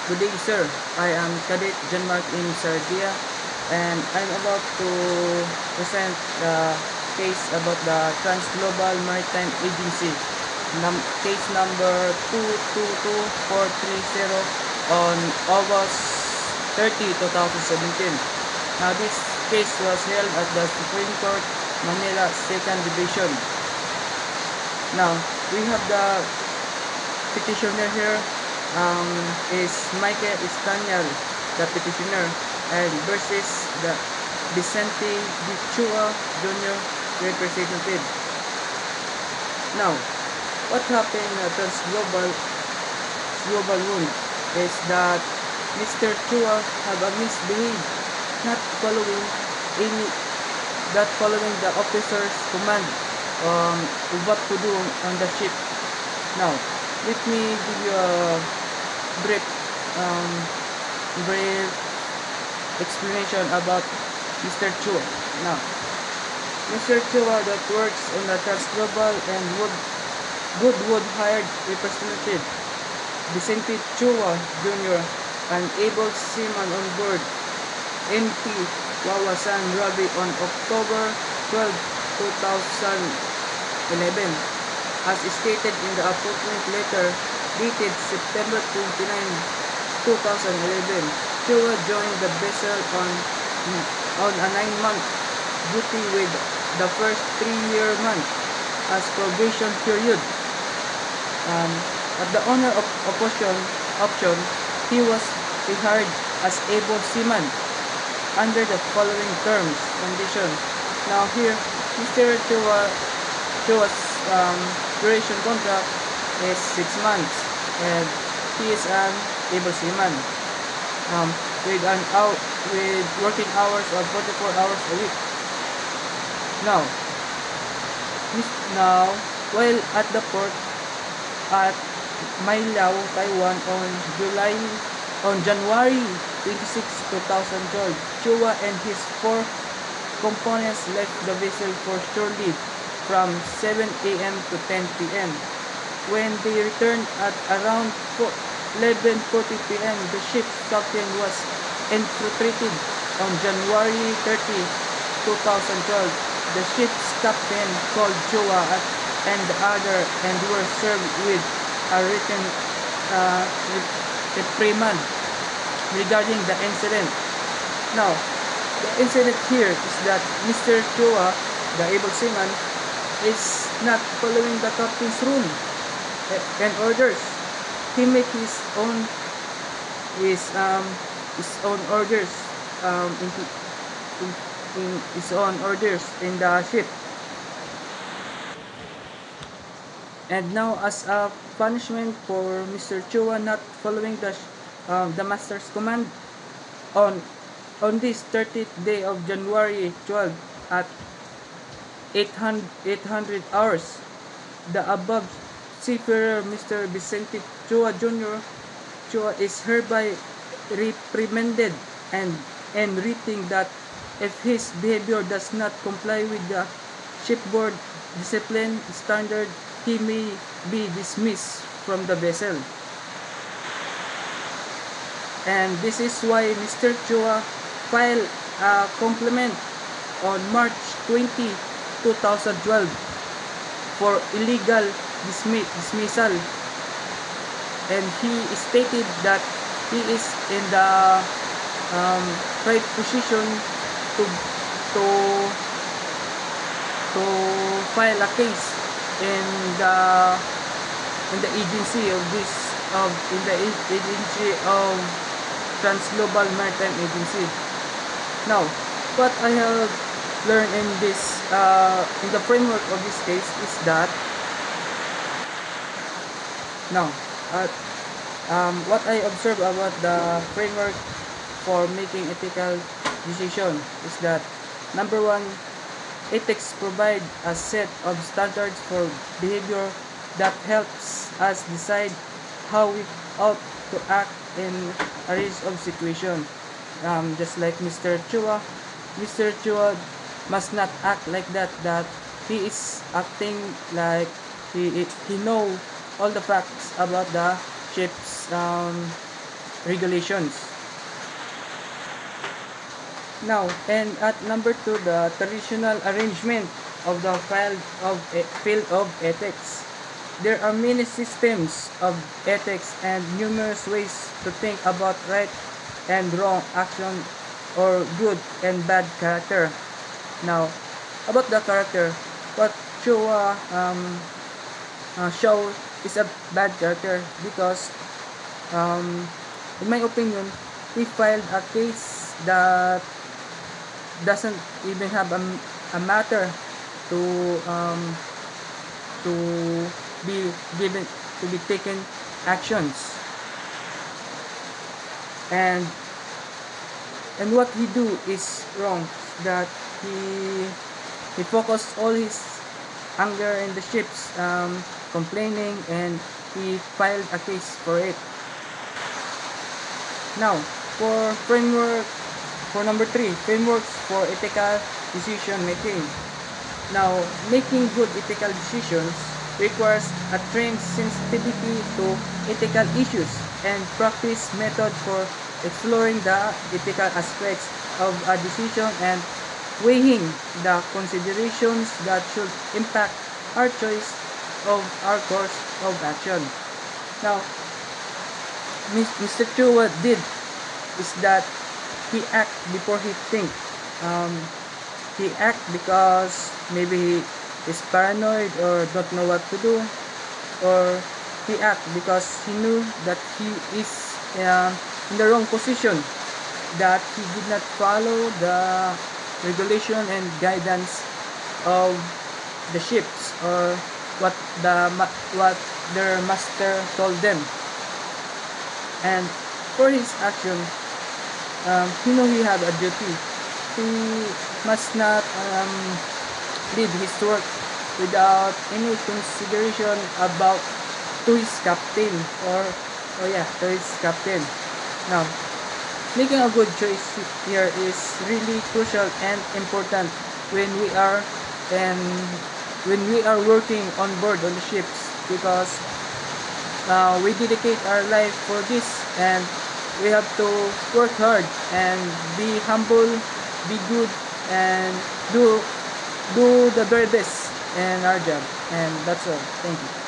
Good day, sir. I am Cadet John Mark in Sardia, and I'm about to present the case about the Trans-Global Maritime Agency, case number 222430 on August 30, 2017. Now, this case was held at the Supreme Court, Manila 2nd Division. Now, we have the petitioner here. Is Michael Estanial, the petitioner, and versus the Vicente D. Chua Jr. representative. Now, what happened at Trans-Global Wound is that Mr. Chua have a misbehave, not following the officer's command on what to do on the ship. Now, let me give you a brief explanation about Mr. Chua. Now, Mr. Chua that works on the Trans-Global and Goodwood hired representative Vicente Chua Jr., an able seaman on board NP Wawasan Rabi on October 12, 2011. As stated in the appointment letter dated September 29, 2011, Chua joined the vessel on a 9-month duty with the first 3-year month as probation period. At the owner of option, he was hired as able seaman under the following terms, conditions. Now here, Mr. Chua's duration contract is 6 months, and he is an able seaman with working hours of 44 hours a week. Now, while at the port at Mailao, Taiwan on January 26, 2012, Chua and his 4 components left the vessel for shore leave from 7 a.m. to 10 p.m. When they returned at around 11:40 p.m., the ship's captain was infiltrated on January 30, 2012. The ship's captain called Chua and the other and were served with a written reprimand regarding the incident. Now, the incident here is that Mr. Chua, the able seaman, is not following the captain's rule and orders. He made his own orders in the ship. And now, as a punishment for Mr. Chua not following the master's command, on this 30th day of January 12 at 800 hours, the above seafarer Mr. Vicente Chua Jr. Chua is hereby reprimanded and written that if his behavior does not comply with the shipboard discipline standard, he may be dismissed from the vessel. And this is why Mr. Chua filed a complaint on March 20, 2012 for illegal dismissal, and he stated that he is in the right position to file a case in the agency of Trans-Global Maritime Agency. Now, what I have learned in the framework of this case is that what I observe about the framework for making ethical decision is that, number 1, ethics provide a set of standards for behavior that helps us decide how we ought to act in a range of situation. Just like Mr. Chua must not act like that he is acting like he know all the facts about the ship's regulations. Now, and at number 2, the traditional arrangement of the field of ethics. There are many systems of ethics and numerous ways to think about right and wrong action or good and bad character. Now, about the character, what Showa show is a bad character because, in my opinion, he filed a case that doesn't even have a matter to to be given, to be taken actions, and what he do is wrong, that he focused all his anger in the ships, complaining, and he filed a case for it. Now, for number 3, frameworks for ethical decision making. Now, making good ethical decisions requires a trained sensitivity to ethical issues and practice method for exploring the ethical aspects of a decision and weighing the considerations that should impact our choice of our course of action. Now, Mr. Chu, what did is that he act before he think. He act because maybe he is paranoid or don't know what to do, or he act because he knew that he is in the wrong position, that he did not follow the regulation and guidance of the ships or what their master told them. And for his action, he know he have a duty. He must not lead his work without any consideration about to his captain to his captain. Now, making a good choice here is really crucial and important when we are working on board on the ships, because we dedicate our life for this, and we have to work hard and be humble, be good, and do the very best in our job. And that's all. Thank you.